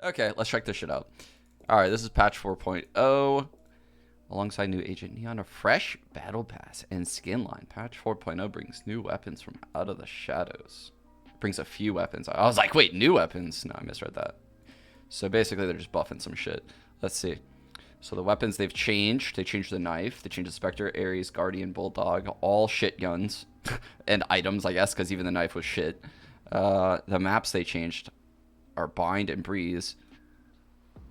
Okay, let's check this shit out. Alright, this is patch 4.0. Alongside new Agent Neon, a fresh battle pass and skin line. Patch 4.0 brings new weapons from out of the shadows. Brings a few weapons. I was like, wait, new weapons? No, I misread that. So basically, they're just buffing some shit. Let's see. So the weapons they've changed. They changed the knife. They changed the Spectre, Ares, Guardian, Bulldog. All shit guns. And items, I guess, because even the knife was shit. The maps they changed are Bind and Breeze.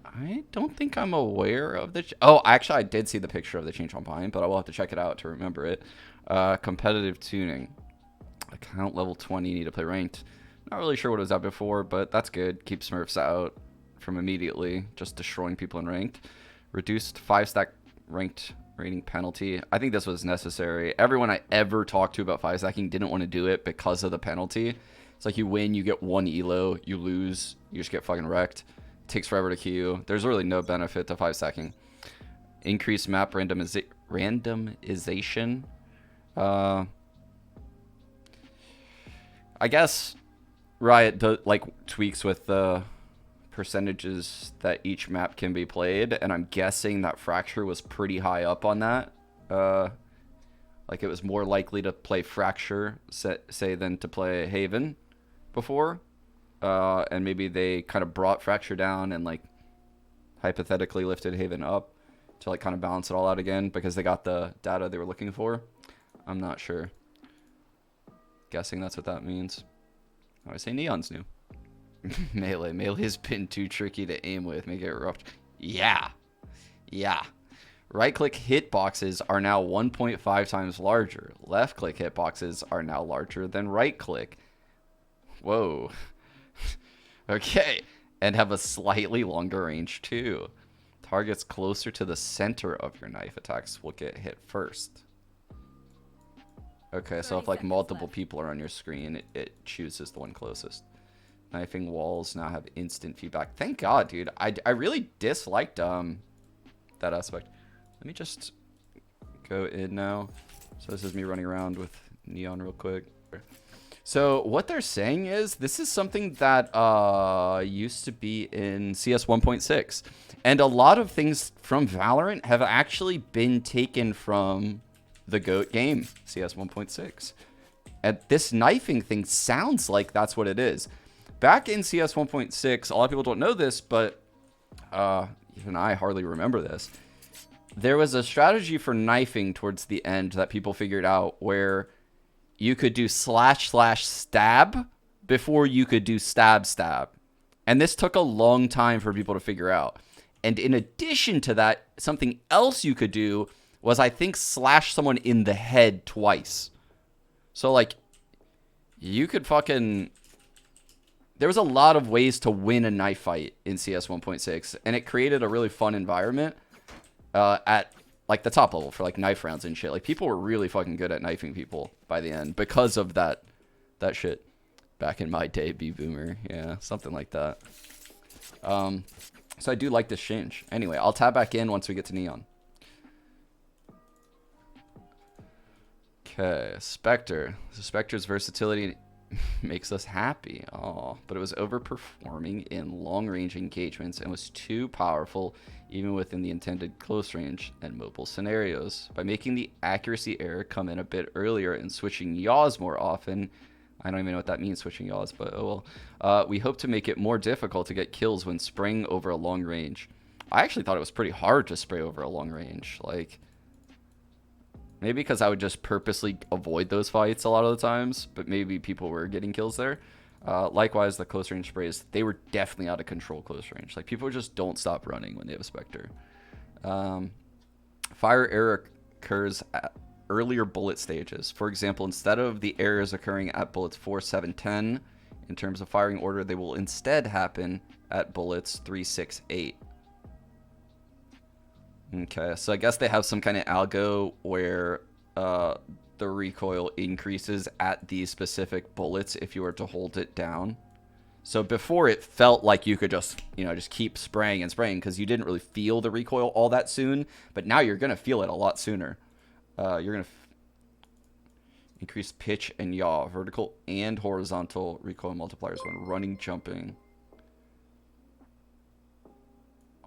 I don't think I'm aware of the... Oh, actually, I did see the picture of the change on Bind, but I will have to check it out to remember it. Competitive tuning. Account level 20, need to play ranked. Not really sure what it was at before, but that's good. Keep Smurfs out from immediately just destroying people in ranked. Reduced 5-stack ranked rating penalty. I think this was necessary. Everyone I ever talked to about 5-stacking didn't want to do it because of the penalty. It's like you win, you get 1 elo. You lose, you just get fucking wrecked. It takes forever to queue. There's really no benefit to 5-stacking. Increased map randomization. I guess Riot tweaks with the percentages that each map can be played, and I'm guessing that Fracture was pretty high up on that. Like it was more likely to play Fracture, say, than to play Haven before. And maybe they kind of brought Fracture down and like hypothetically lifted Haven up to like kind of balance it all out again because they got the data they were looking for. I'm not sure. Guessing that's what that means. I would say Neon's new. Melee. Melee's been too tricky to aim with. Make it rough. Yeah. Yeah. Right-click hitboxes are now 1.5 times larger. Left-click hitboxes are now larger than right-click. Whoa. Okay. And have a slightly longer range, too. Targets closer to the center of your knife attacks will get hit first. Okay, so if like multiple people are on your screen, it chooses the one closest. Knifing walls now have instant feedback. Thank God, dude. I really disliked that aspect. Let me just go in now. So this is me running around with Neon real quick. So what they're saying is this is something that used to be in CS 1.6. And a lot of things from Valorant have actually been taken from the GOAT game, CS 1.6. And this knifing thing sounds like that's what it is. Back in CS 1.6, a lot of people don't know this, but even I hardly remember this. There was a strategy for knifing towards the end that people figured out where you could do / stab before you could do stab. And this took a long time for people to figure out. And in addition to that, something else you could do was, I think, slash someone in the head twice. So, like, you could fucking... There was a lot of ways to win a knife fight in CS 1.6, and it created a really fun environment at, like, the top level for, like, knife rounds and shit. Like, people were really fucking good at knifing people by the end because of that shit. Back in my day, B-Boomer. Yeah, something like that. So I do like this change. Anyway, I'll tab back in once we get to Neon. Okay, Spectre. So Spectre's versatility makes us happy. Oh, but it was overperforming in long-range engagements and was too powerful even within the intended close range and mobile scenarios. By making the accuracy error come in a bit earlier and switching yaws more often, I don't even know what that means, switching yaws, but oh well. We hope to make it more difficult to get kills when spraying over a long range. I actually thought it was pretty hard to spray over a long range. Like, maybe because I would just purposely avoid those fights a lot of the times, but maybe people were getting kills there. Likewise, the close range sprays, they were definitely out of control close range. Like, people just don't stop running when they have a Spectre. Fire error occurs at earlier bullet stages. For example, instead of the errors occurring at bullets 4, 7, 10, in terms of firing order, they will instead happen at bullets 3, 6, 8. Okay, so I guess they have some kind of algo where the recoil increases at these specific bullets if you were to hold it down. So before it felt like you could just, just keep spraying and spraying because you didn't really feel the recoil all that soon. But now you're going to feel it a lot sooner. You're going to increase pitch and yaw, vertical and horizontal recoil multipliers when running, jumping.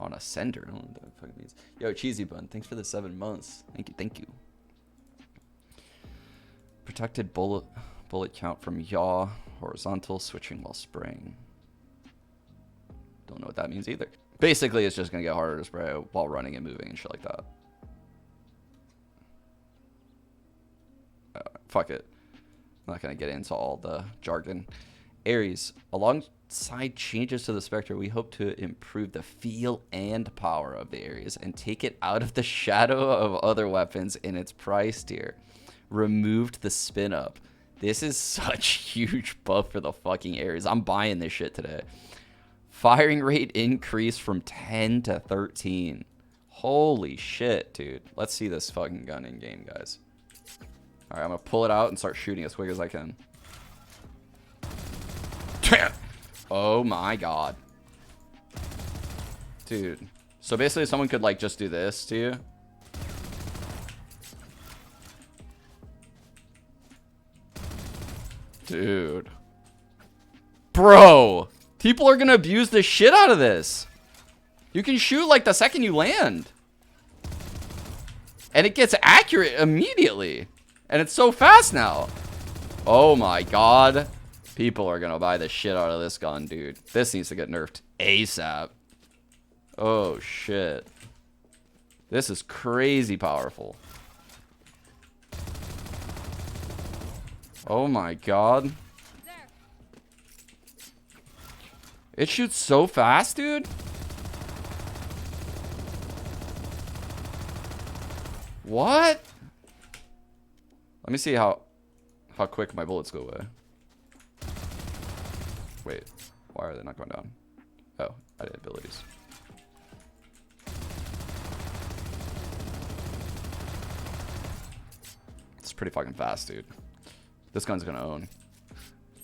On a sender. I don't know what that fucking means. Yo, Cheesy Bun, thanks for the 7 months. Thank you, thank you. Protected bullet count from yaw. Horizontal, switching while spraying. Don't know what that means either. Basically, it's just going to get harder to spray while running and moving and shit like that. Fuck it. I'm not going to get into all the jargon. Ares, alongside changes to the Spectre, we hope to improve the feel and power of the Ares and take it out of the shadow of other weapons in its price tier. Removed the spin up. This is such huge buff for the fucking Ares. I'm buying this shit today. Firing rate increased from 10 to 13. Holy shit, dude. Let's see this fucking gun in game, guys. All right, I'm gonna pull it out and start shooting as quick as I can. Oh my god. Dude. So basically someone could like just do this to you. Dude. Bro. People are gonna abuse the shit out of this. You can shoot like the second you land. And it gets accurate immediately. And it's so fast now. Oh my god. People are gonna buy the shit out of this gun, dude. This needs to get nerfed ASAP. Oh shit. This is crazy powerful. Oh my god. It shoots so fast, dude. What? Let me see how quick my bullets go away. Wait, why are they not going down? Oh, I did abilities. It's pretty fucking fast, dude. This gun's gonna own.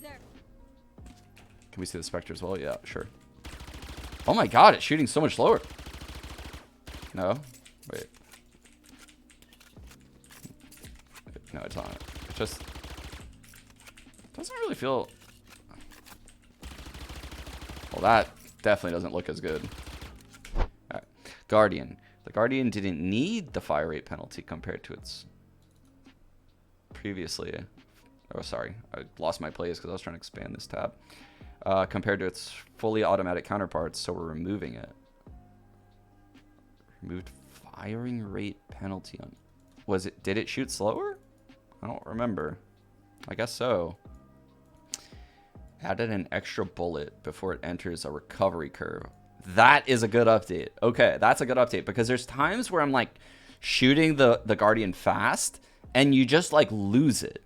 Can we see the Spectre as well? Yeah, sure. Oh my god, it's shooting so much slower. No? Wait. No, it's not. It just doesn't really feel... Well, that definitely doesn't look as good. Alright. Guardian. The Guardian didn't need the fire rate penalty compared to its previously. Oh, sorry. I lost my place because I was trying to expand this tab. Compared to its fully automatic counterparts, so we're removing it. Removed firing rate penalty on... Was it... Did it shoot slower? I don't remember. I guess so. Added an extra bullet before it enters a recovery curve. That is a good update. Okay, that's a good update because there's times where I'm like shooting the Guardian fast and you just like lose it.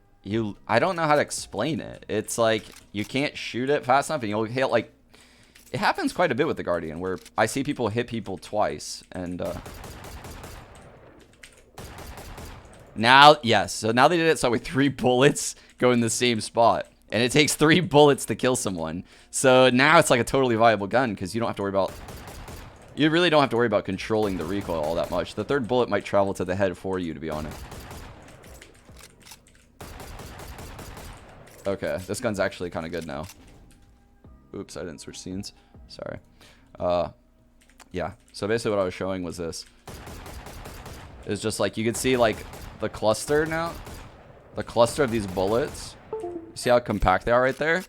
I don't know how to explain it. It's like you can't shoot it fast enough and you'll hit like... It happens quite a bit with the Guardian where I see people hit people twice and... Now, yes. So now they did it so with 3 bullets go in the same spot. And it takes 3 bullets to kill someone. So now it's like a totally viable gun because you don't have to worry about... You really don't have to worry about controlling the recoil all that much. The 3rd bullet might travel to the head for you, to be honest. Okay, this gun's actually kind of good now. Oops, I didn't switch scenes. Sorry. Yeah, so basically what I was showing was this. It's just like, you can see like the cluster now. The cluster of these bullets. You see how compact they are right there?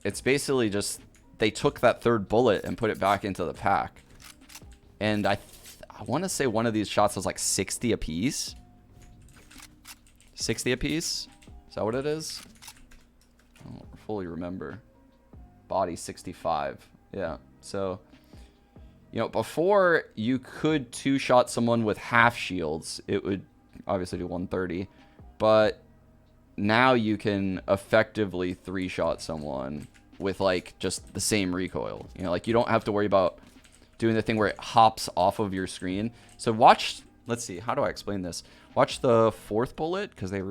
It's basically just, they took that 3rd bullet and put it back into the pack. And I want to say one of these shots was like 60 apiece. 60 apiece? Is that what it is? I don't fully remember. Body 65. Yeah. So, you know, before you could 2-shot someone with half shields, it would obviously do 130. But now you can effectively 3-shot someone with like just the same recoil. You know, like you don't have to worry about doing the thing where it hops off of your screen. So watch, let's see, how do I explain this? Watch the 4th bullet, because they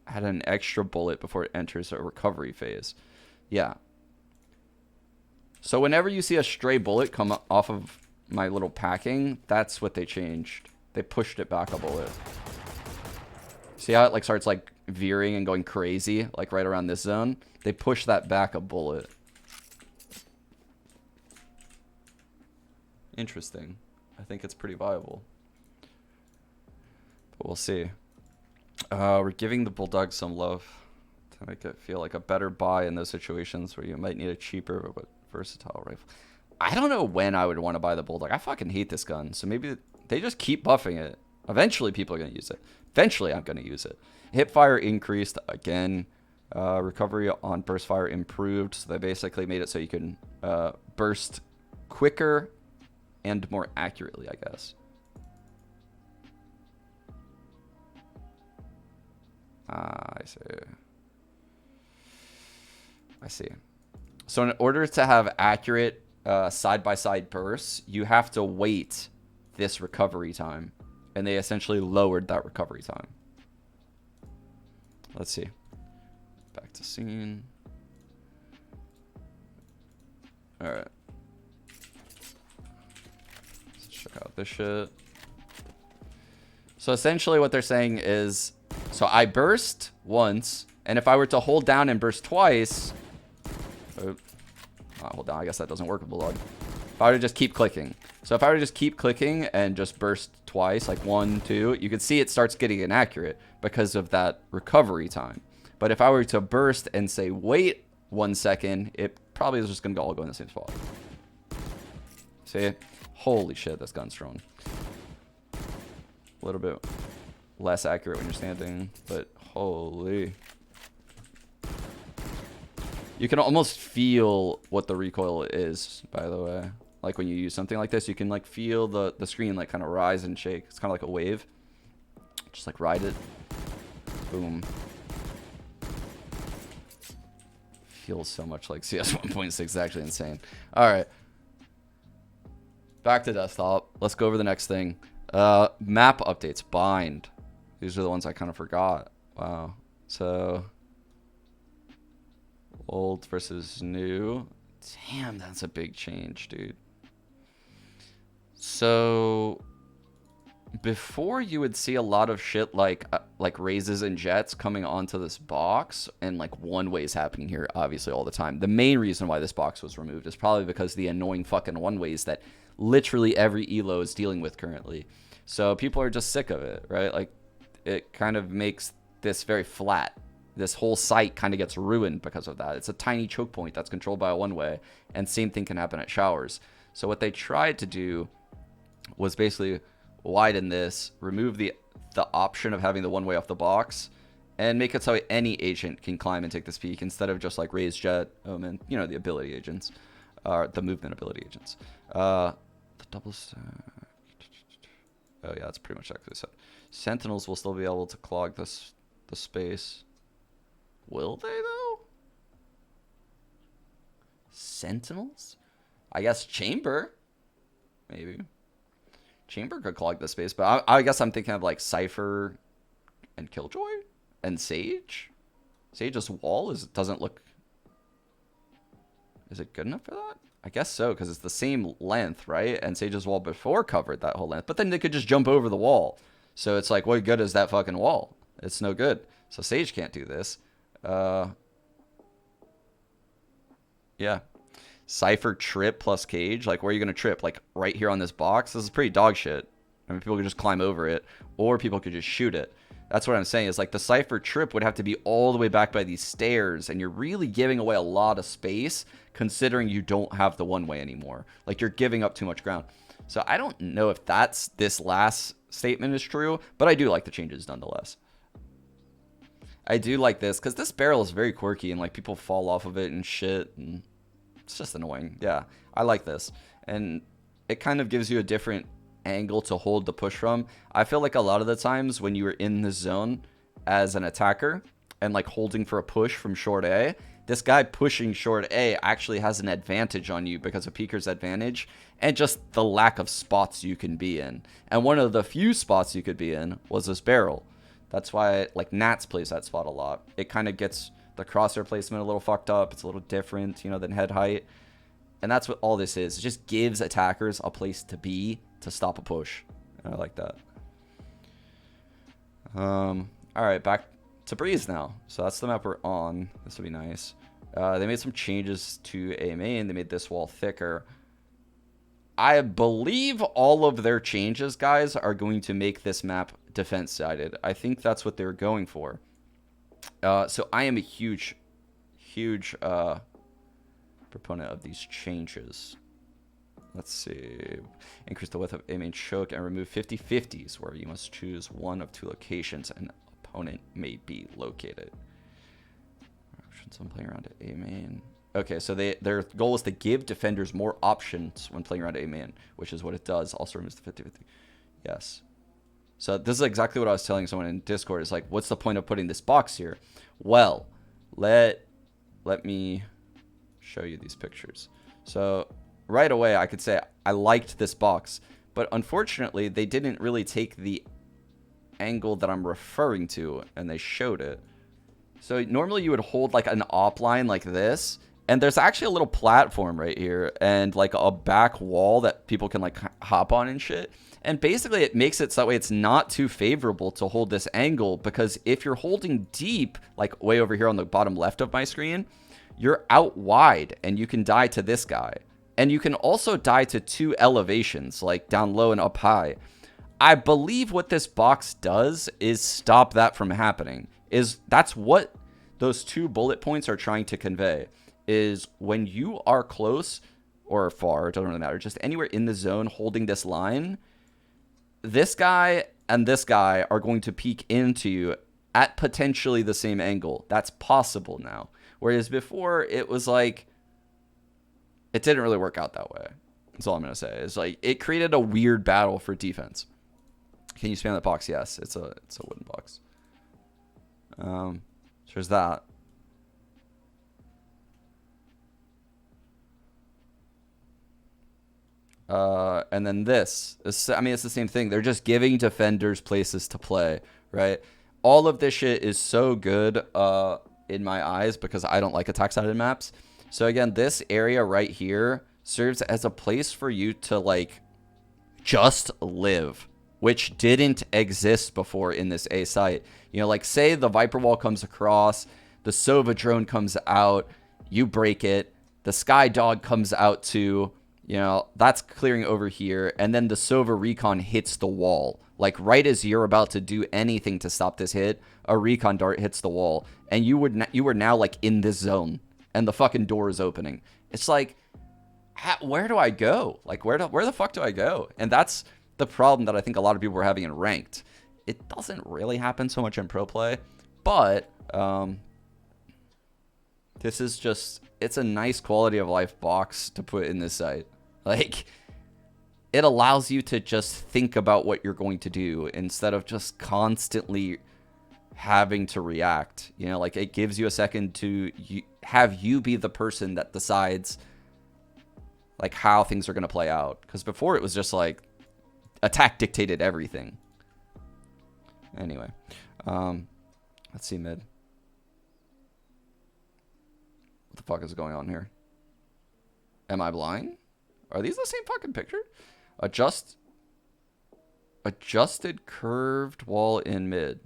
had an extra bullet before it enters a recovery phase. Yeah. So whenever you see a stray bullet come off of my little packing, that's what they changed. They pushed it back a bullet. See how it like starts like veering and going crazy, like right around this zone? They push that back a bullet. Interesting. I think it's pretty viable. But we'll see. We're giving the Bulldog some love to make it feel like a better buy in those situations where you might need a cheaper but versatile rifle. I don't know when I would want to buy the Bulldog. I fucking hate this gun. So maybe they just keep buffing it. Eventually people are going to use it. Eventually I'm going to use it. Hip fire increased again. Recovery on burst fire improved. So they basically made it so you can burst quicker and more accurately, I guess. I see. So in order to have accurate side-by-side bursts, you have to wait this recovery time. And they essentially lowered that recovery time. Let's see. Back to scene. Alright. Let's check out this shit. So essentially what they're saying is, so I burst once, and if I were to hold down and burst twice, hold down, I guess that doesn't work with Bulldog. If I were to just keep clicking. So if I were to just keep clicking and just burst twice, like 1, 2, you can see it starts getting inaccurate because of that recovery time. But if I were to burst and say, wait 1 second, it probably is just going to all go in the same spot. See? Holy shit, this gun's strong. A little bit less accurate when you're standing, but holy. You can almost feel what the recoil is, by the way. Like when you use something like this, you can like feel the screen like kind of rise and shake. It's kind of like a wave. Just like ride it. Boom. Feels so much like CS 1.6. It's actually insane. All right. Back to desktop. Let's go over the next thing. Map updates. Bind. These are the ones I kind of forgot. Wow. So old versus new. Damn, that's a big change, dude. So before you would see a lot of shit like raises and jets coming onto this box, and like one ways happening here obviously all the time. The main reason why this box was removed is probably because the annoying fucking one ways that literally every elo is dealing with currently. So people are just sick of it, right? Like it kind of makes this very flat. This whole site kind of gets ruined because of that. It's a tiny choke point that's controlled by a one way, and same thing can happen at showers. So what they tried to do was basically widen this, remove the option of having the one way off the box, and make it so any agent can climb and take this peak instead of just like raise jet, and you know, the ability agents, the movement ability agents. The double stack. Oh yeah, that's pretty much exactly what I said. Sentinels will still be able to clog the space. Will they though? Sentinels? I guess Chamber. Maybe. Chamber could clog the space, but I guess I'm thinking of like Cypher and Killjoy and Sage. Sage's wall doesn't look. Is it good enough for that? I guess so, because it's the same length, right? And Sage's wall before covered that whole length, but then they could just jump over the wall. So it's like, what good is that fucking wall? It's no good. So Sage can't do this. Yeah. Cypher trip plus cage. Like, where are you going to trip? Like, right here on this box? This is pretty dog shit. I mean, people could just climb over it, or people could just shoot it. That's what I'm saying, is like the Cypher trip would have to be all the way back by these stairs, and you're really giving away a lot of space, considering you don't have the one way anymore. Like, you're giving up too much ground. So I don't know if this last statement is true, but I do like the changes nonetheless. I do like this, because this barrel is very quirky, and like people fall off of it and shit, and it's just annoying. Yeah, I like this. And it kind of gives you a different angle to hold the push from. I feel like a lot of the times when you were in the zone as an attacker and like holding for a push from short A, this guy pushing short A actually has an advantage on you because of Peeker's advantage and just the lack of spots you can be in. And one of the few spots you could be in was this barrel. That's why like Nats plays that spot a lot. It kind of gets the crosshair placement a little fucked up. It's a little different, you know, than head height. And that's what all this is. It just gives attackers a place to be to stop a push. And I like that. All right, back to Breeze now. So that's the map we're on. This will be nice. They made some changes to A main. They made this wall thicker. I believe all of their changes, guys, are going to make this map defense-sided. I think that's what they're going for. So I am a huge proponent of these changes. Let's see. Increase the width of a main choke and remove 50/50s, where you must choose one of two locations an opponent may be located. Options when playing around A main. Okay, so their goal is to give defenders more options when playing around A main, which is what it does. Also removes the 50/50. Yes. So this is exactly what I was telling someone in Discord. It's like, what's the point of putting this box here? Well, let me show you these pictures. So right away, I could say I liked this box, but unfortunately, they didn't really take the angle that I'm referring to, and they showed it. So normally you would hold like an op line like this, and there's actually a little platform right here, and like a back wall that people can like hop on and shit. And basically it makes it so that way it's not too favorable to hold this angle, because if you're holding deep, like way over here on the bottom left of my screen, you're out wide and you can die to this guy. And you can also die to two elevations, like down low and up high. I believe what this box does is stop that from happening. That's what those 2 bullet points are trying to convey, is when you are close or far, it doesn't really matter, just anywhere in the zone holding this line, this guy and this guy are going to peek into you at potentially the same angle. That's possible now. Whereas before, it was like, it didn't really work out that way. That's all I'm going to say. It's like, it created a weird battle for defense. Can you spam that box? Yes, it's a wooden box. So there's that. And then this. I mean, it's the same thing. They're just giving defenders places to play, right? All of this shit is so good in my eyes because I don't like attack-sided maps. So again, this area right here serves as a place for you to like just live, which didn't exist before in this A site. You know, like say the Viper Wall comes across, the Sova drone comes out, you break it, the Sky Dog comes out too, you know, that's clearing over here, and then the Sova Recon hits the wall. Like right as you're about to do anything to stop this hit, a Recon dart hits the wall, and you were now like in this zone, and the fucking door is opening. It's like, where do I go? Like where the fuck do I go? And that's the problem that I think a lot of people were having in ranked. It doesn't really happen so much in pro play, but this is just, it's a nice quality of life box to put in this site. Like, it allows you to just think about what you're going to do instead of just constantly having to react. You know, like it gives you a second to have you be the person that decides like how things are going to play out. Because before it was just like attack dictated everything. Anyway, let's see mid. What the fuck is going on here? Am I blind? Are these the same fucking picture? Adjusted curved wall in mid.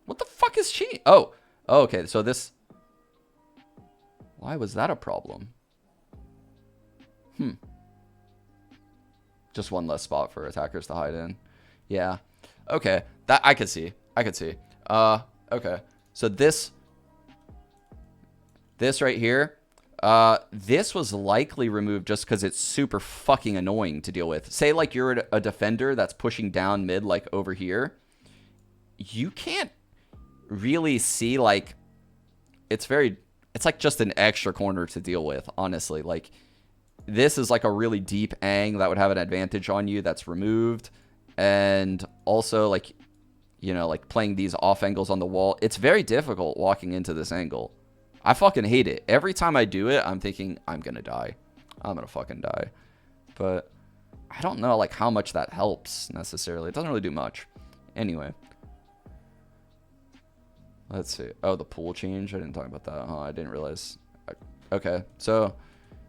What the fuck is she? Oh, okay. So this. Why was that a problem? Just one less spot for attackers to hide in. Yeah. Okay. That I could see. Okay. So this right here. This was likely removed just because it's super fucking annoying to deal with. Say like you're a defender that's pushing down mid like over here. You can't really see like it's like just an extra corner to deal with, honestly. Like this is like a really deep ang that would have an advantage on you that's removed. And also like, you know, like playing these off angles on the wall. It's very difficult walking into this angle. I fucking hate it. Every time I do it, I'm thinking, I'm gonna die. I'm gonna fucking die. But I don't know like how much that helps necessarily. It doesn't really do much. Anyway. Let's see. Oh, the pool change. I didn't talk about that. Huh, I didn't realize. Okay, so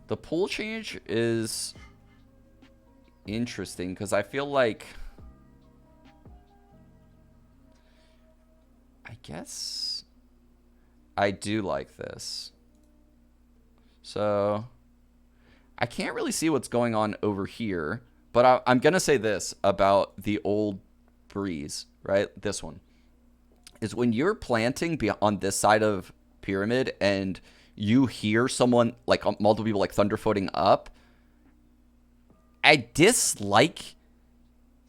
the pool change is interesting because I feel like I guess I do like this. So I can't really see what's going on over here, but I'm going to say this about the old breeze, right? This one is when you're planting on this side of pyramid and you hear someone, like multiple people, like thunderfooting up. I dislike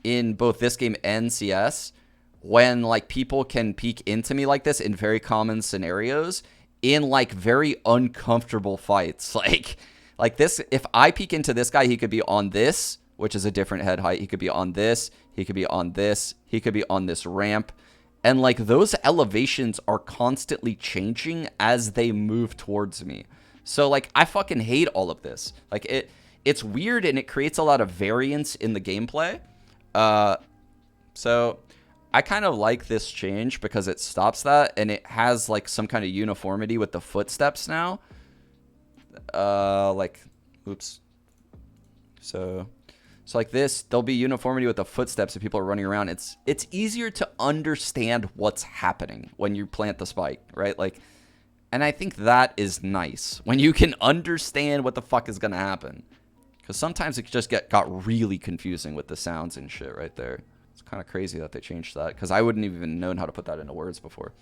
in both this game and CS when like people can peek into me like this in very common scenarios in like very uncomfortable fights. Like this, if I peek into this guy, he could be on this, which is a different head height. He could be on this. He could be on this. He could be on this ramp. And like those elevations are constantly changing as they move towards me. So like I fucking hate all of this. Like it's weird and it creates a lot of variance in the gameplay. So I kind of like this change because it stops that and it has like some kind of uniformity with the footsteps now. Like, oops. So like this, there'll be uniformity with the footsteps if people are running around. It's easier to understand what's happening when you plant the spike, right? Like, and I think that is nice when you can understand what the fuck is gonna happen. Because sometimes it just got really confusing with the sounds and shit right there. It's kind of crazy that they changed that because I wouldn't even known how to put that into words before.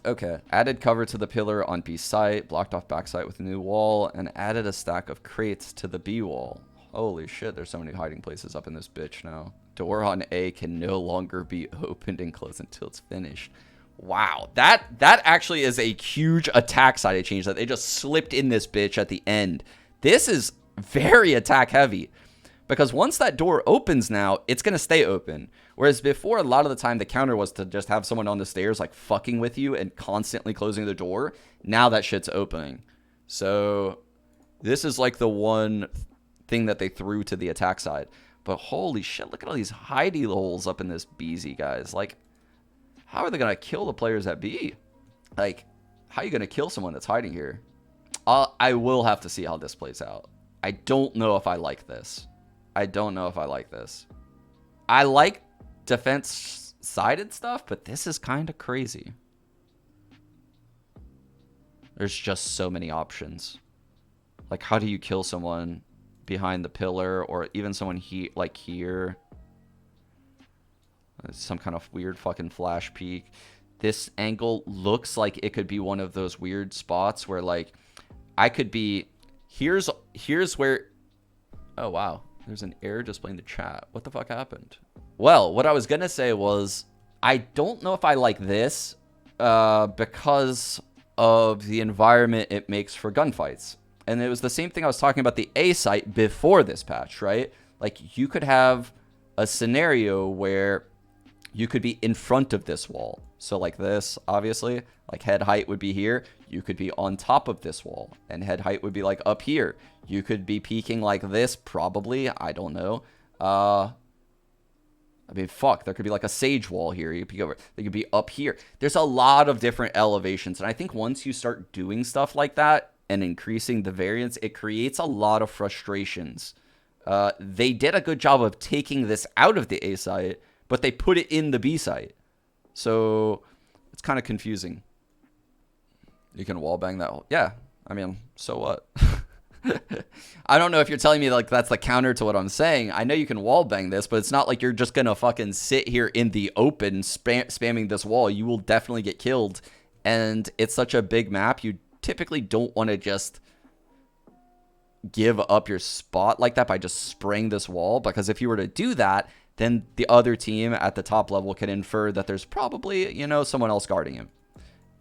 Okay, added cover to the pillar on B site, blocked off back site with a new wall, and added a stack of crates to the B wall. Holy shit, there's so many hiding places up in this bitch now. Door on A can no longer be opened and closed until it's finished. Wow, that actually is a huge attack side change that they just slipped in this bitch at the end. This is very attack heavy because once that door opens now, it's going to stay open. Whereas before, a lot of the time, the counter was to just have someone on the stairs like fucking with you and constantly closing the door. Now that shit's opening. So this is like the one thing that they threw to the attack side. But holy shit, look at all these hidey holes up in this BZ, guys. Like, how are they going to kill the players at B? Like, how are you going to kill someone that's hiding here? I will have to see how this plays out. I don't know if I like this. I don't know if I like this. I like defense-sided stuff, but this is kind of crazy. There's just so many options. Like, how do you kill someone behind the pillar or even someone like here? Some kind of weird fucking flash peek. This angle looks like it could be one of those weird spots where like I could be here's where oh wow, there's an error displaying the chat. What the fuck happened? Well, what I was gonna say was I don't know if I like this because of the environment it makes for gunfights. And it was the same thing I was talking about the A site before this patch, right? Like you could have a scenario where you could be in front of this wall. So like this, obviously, like head height would be here. You could be on top of this wall and head height would be like up here. You could be peeking like this, probably. I don't know. I mean, fuck, there could be like a sage wall here. You could peek over. They could be up here. There's a lot of different elevations. And I think once you start doing stuff like that and increasing the variance, it creates a lot of frustrations. They did a good job of taking this out of the A site, but they put it in the B site. So it's kind of confusing. You can wallbang that. Yeah, I mean, so what? I don't know if you're telling me like that's the counter to what I'm saying. I know you can wallbang this, but it's not like you're just going to fucking sit here in the open spamming this wall. You will definitely get killed. And it's such a big map. You typically don't want to just give up your spot like that by just spraying this wall. Because if you were to do that, then the other team at the top level can infer that there's probably, you know, someone else guarding him.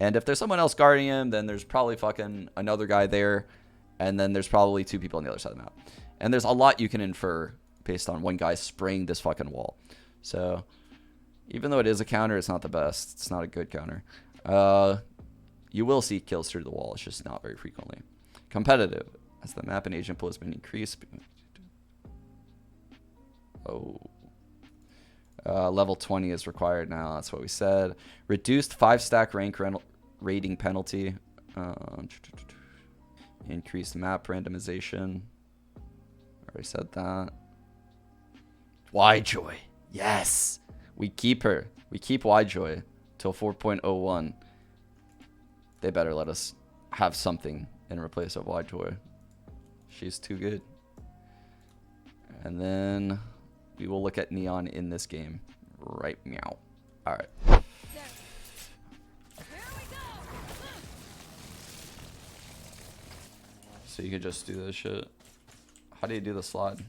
And if there's someone else guarding him, then there's probably fucking another guy there. And then there's probably two people on the other side of the map. And there's a lot you can infer based on one guy spraying this fucking wall. So even though it is a counter, it's not the best. It's not a good counter. You will see kills through the wall. It's just not very frequently. Competitive. As the map and agent pool has been increased. Oh. Level 20 is required now. That's what we said. Reduced 5-stack rank rating penalty. Increased map randomization. Already said that. Wide-Joy. Yes. We keep her. We keep Wide-Joy till 4.01. They better let us have something in replace of Wide-Joy. She's too good. And then we will look at Neon in this game. Right meow. Alright. So you could just do this shit. How do you do the slide?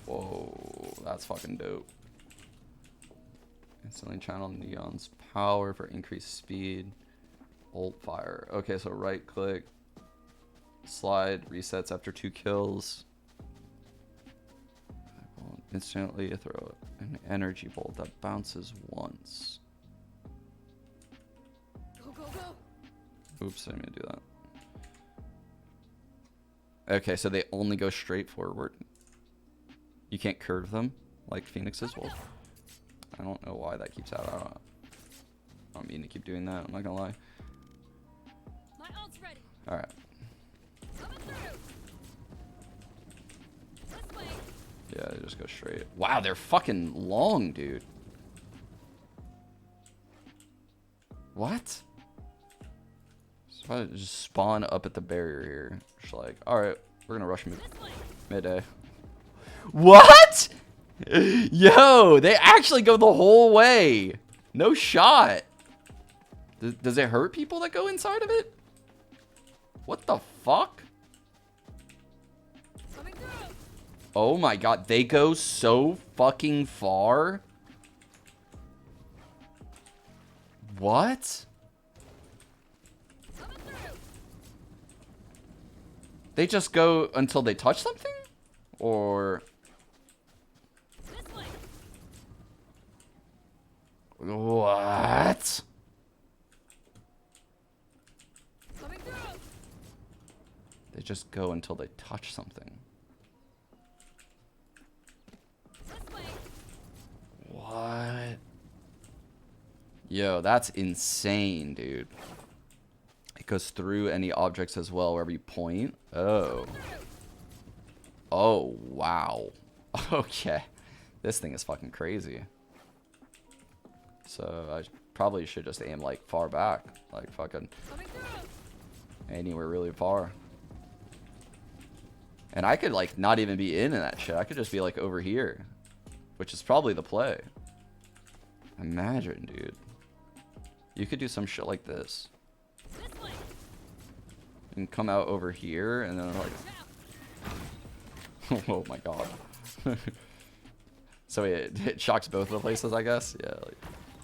Whoa, that's fucking dope. Instantly channel Neon's power for increased speed. Ult fire. Okay, so right click. Slide resets after 2 kills. I will instantly throw an energy bolt that bounces once. Go, go, go. Oops, I didn't mean to do that. Okay, so they only go straight forward. You can't curve them like Phoenix's. Well, I don't know why that keeps out. I don't mean to keep doing that. I'm not gonna lie. My ult's ready. All right. Coming through. This way. Yeah, they just go straight. Wow, they're fucking long, dude. What? So I just spawn up at the barrier here. Just like, all right, we're gonna rush midday. What? Yo, they actually go the whole way. No shot. Does it hurt people that go inside of it? What the fuck? Coming through. Oh my god, they go so fucking far. What? Coming through. They just go until they touch something? Or... This way. What? Coming through. They just go until they touch something. This way. What? Yo, that's insane, dude. It goes through any objects as well wherever you point. Oh. Oh, wow. Okay. This thing is fucking crazy. So I probably should just aim like far back. Like fucking anywhere really far. And I could like not even be in that shit. I could just be like over here. Which is probably the play. Imagine, dude. You could do some shit like this. And come out over here and then like... Oh my god. So it shocks both of the places, I guess? Yeah. Like,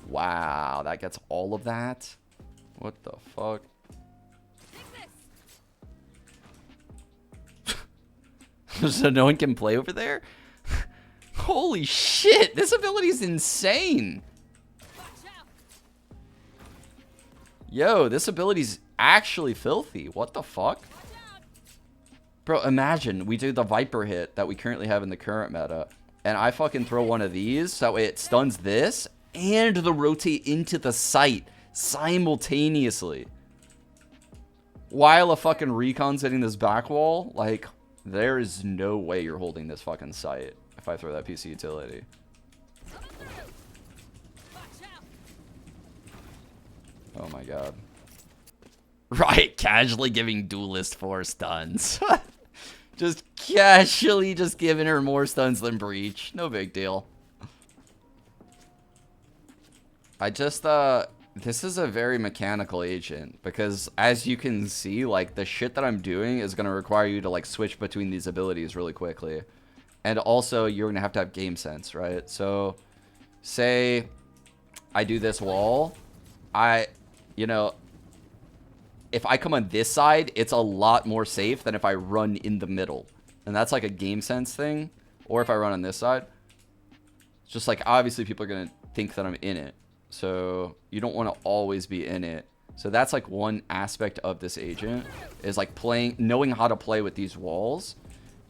wow, that gets all of that? What the fuck? So no one can play over there? Holy shit, this ability is insane. Yo, this ability's actually filthy. What the fuck? Bro, imagine we do the Viper hit that we currently have in the current meta, and I fucking throw one of these, so that way it stuns this, and the rotate into the site simultaneously. While a fucking recon's hitting this back wall, like, there is no way you're holding this fucking site if I throw that PC utility. Oh my god. Right, casually giving Duelist 4 stuns. Just casually just giving her more stuns than Breach. No big deal. I just, this is a very mechanical agent. Because as you can see, like, the shit that I'm doing is going to require you to, like, switch between these abilities really quickly. And also, you're going to have game sense, right? So, say I do this wall. You know... If I come on this side, it's a lot more safe than if I run in the middle. And that's like a game sense thing. Or if I run on this side. It's just like, obviously people are going to think that I'm in it. So you don't want to always be in it. So that's like one aspect of this agent. Is like knowing how to play with these walls.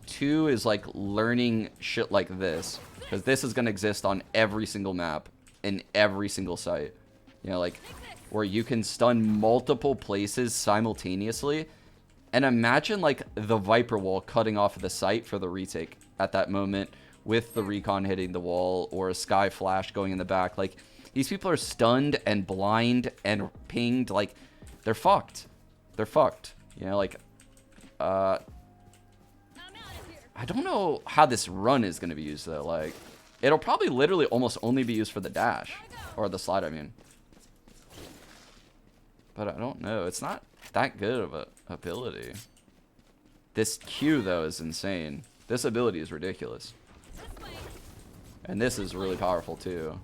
2 is like learning shit like this. Because this is going to exist on every single map. In every single site. You know, like... where you can stun multiple places simultaneously. And imagine, like, the Viper wall cutting off the site for the retake at that moment with the recon hitting the wall or a Sky Flash going in the back. Like, these people are stunned and blind and pinged. Like, they're fucked. They're fucked. You know, like, I'm out of here. I don't know how this run is going to be used, though. Like, it'll probably literally almost only be used for the dash. Or the slide, I mean. But I don't know. It's not that good of a ability. This Q, though, is insane. This ability is ridiculous. This way. And this is really powerful, too.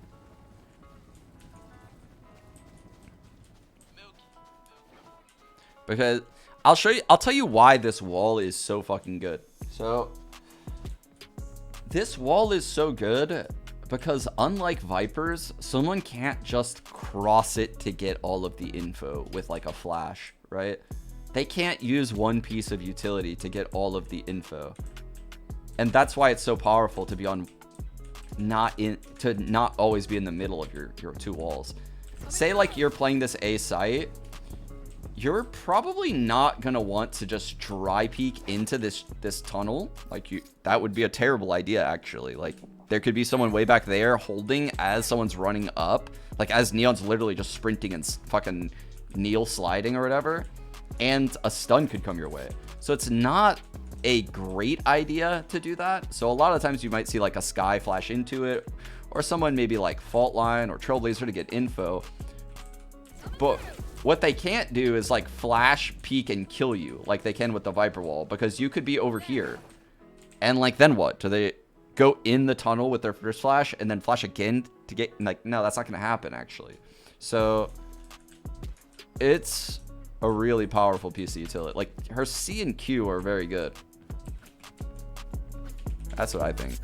Because I'll tell you why this wall is so fucking good. So this wall is so good because unlike Vipers, someone can't just cross it to get all of the info with like a flash, right? They can't use one piece of utility to get all of the info. And that's why it's so powerful to be on not always be in the middle of your two walls. Say like you're playing this A site, you're probably not gonna want to just dry peek into this tunnel. Like that would be a terrible idea, actually. Like there could be someone way back there holding as someone's running up, like as Neon's literally just sprinting and fucking Neil sliding or whatever, and a stun could come your way. So it's not a great idea to do that. So a lot of times you might see like a Sky flash into it, or someone maybe like Fault Line or Trailblazer to get info. But what they can't do is like flash, peek, and kill you like they can with the Viper wall, because you could be over here. And like then what? Do they go in the tunnel with their first flash and then flash again to get, like, no, that's not going to happen actually. So it's a really powerful piece of utility. Like her C and Q are very good. That's what I think.